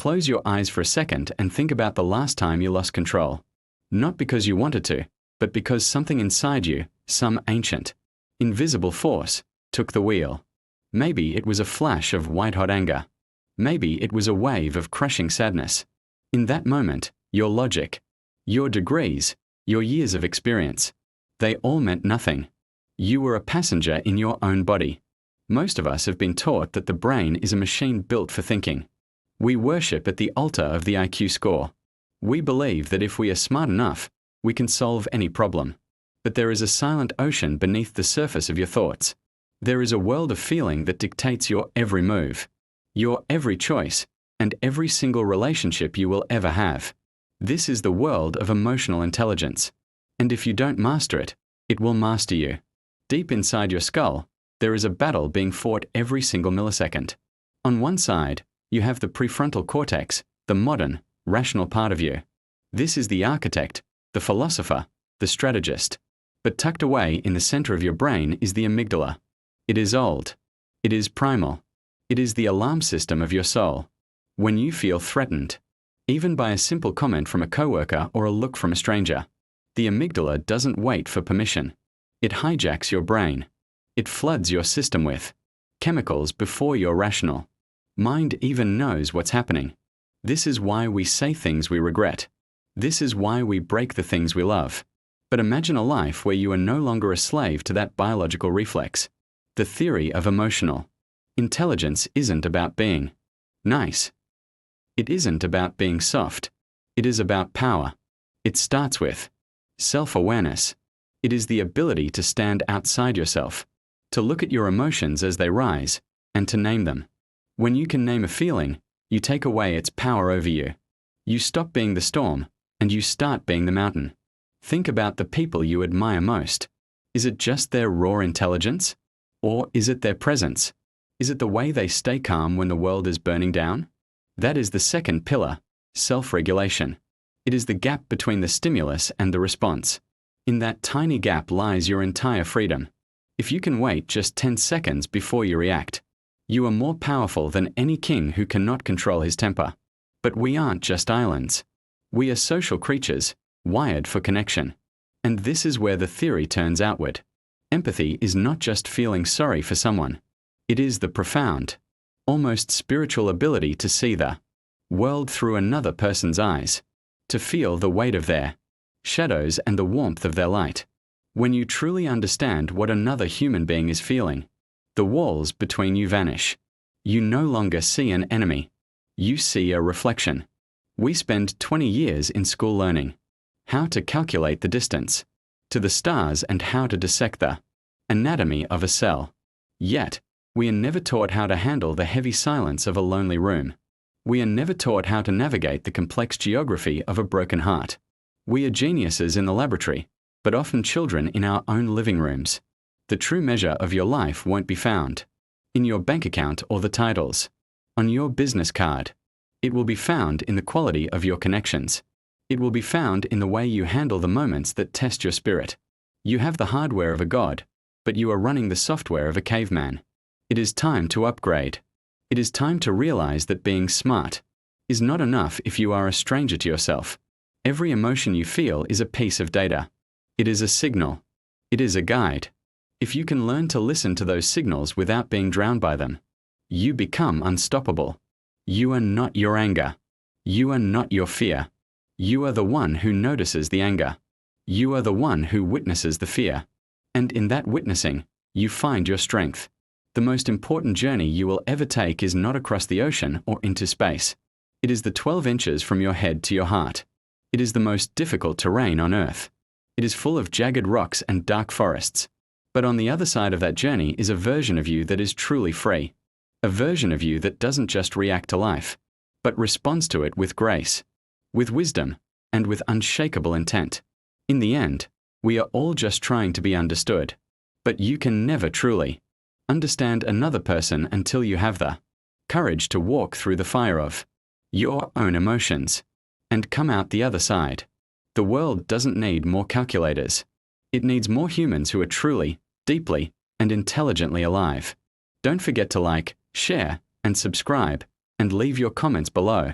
Close your eyes for a second and think about the last time you lost control. Not because you wanted to, but because something inside you, some ancient, invisible force, took the wheel. Maybe it was a flash of white-hot anger. Maybe it was a wave of crushing sadness. In that moment, your logic, your degrees, your years of experience, they all meant nothing. You were a passenger in your own body. Most of us have been taught that the brain is a machine built for thinking. We worship at the altar of the IQ score. We believe that if we are smart enough, we can solve any problem. But there is a silent ocean beneath the surface of your thoughts. There is a world of feeling that dictates your every move, your every choice, and every single relationship you will ever have. This is the world of emotional intelligence. And if you don't master it, it will master you. Deep inside your skull, there is a battle being fought every single millisecond. On one side, you have the prefrontal cortex, the modern, rational part of you. This is the architect, the philosopher, the strategist. But tucked away in the center of your brain is the amygdala. It is old. It is primal. It is the alarm system of your soul. When you feel threatened, even by a simple comment from a coworker or a look from a stranger, the amygdala doesn't wait for permission. It hijacks your brain. It floods your system with chemicals before you're rational. Mind even knows what's happening. This is why we say things we regret. This is why we break the things we love. But imagine a life where you are no longer a slave to that biological reflex. The theory of emotional intelligence isn't about being nice. It isn't about being soft. It is about power. It starts with self-awareness. It is the ability to stand outside yourself, to look at your emotions as they rise, and to name them. When you can name a feeling, you take away its power over you. You stop being the storm, and you start being the mountain. Think about the people you admire most. Is it just their raw intelligence? Or is it their presence? Is it the way they stay calm when the world is burning down? That is the second pillar, self-regulation. It is the gap between the stimulus and the response. In that tiny gap lies your entire freedom. If you can wait just 10 seconds before you react, you are more powerful than any king who cannot control his temper. But we aren't just islands. We are social creatures, wired for connection. And this is where the theory turns outward. Empathy is not just feeling sorry for someone. It is the profound, almost spiritual ability to see the world through another person's eyes, to feel the weight of their shadows and the warmth of their light. When you truly understand what another human being is feeling, the walls between you vanish. You no longer see an enemy. You see a reflection. We spend 20 years in school learning how to calculate the distance to the stars and how to dissect the anatomy of a cell. Yet, we are never taught how to handle the heavy silence of a lonely room. We are never taught how to navigate the complex geography of a broken heart. We are geniuses in the laboratory, but often children in our own living rooms. The true measure of your life won't be found in your bank account or the titles on your business card. It will be found in the quality of your connections. It will be found in the way you handle the moments that test your spirit. You have the hardware of a god, but you are running the software of a caveman. It is time to upgrade. It is time to realize that being smart is not enough if you are a stranger to yourself. Every emotion you feel is a piece of data. It is a signal. It is a guide. If you can learn to listen to those signals without being drowned by them, you become unstoppable. You are not your anger. You are not your fear. You are the one who notices the anger. You are the one who witnesses the fear. And in that witnessing, you find your strength. The most important journey you will ever take is not across the ocean or into space. It is the 12 inches from your head to your heart. It is the most difficult terrain on Earth. It is full of jagged rocks and dark forests. But on the other side of that journey is a version of you that is truly free. A version of you that doesn't just react to life, but responds to it with grace, with wisdom, and with unshakable intent. In the end, we are all just trying to be understood. But you can never truly understand another person until you have the courage to walk through the fire of your own emotions and come out the other side. The world doesn't need more calculators. It needs more humans who are truly, deeply, and intelligently alive. Don't forget to like, share, and subscribe, and leave your comments below.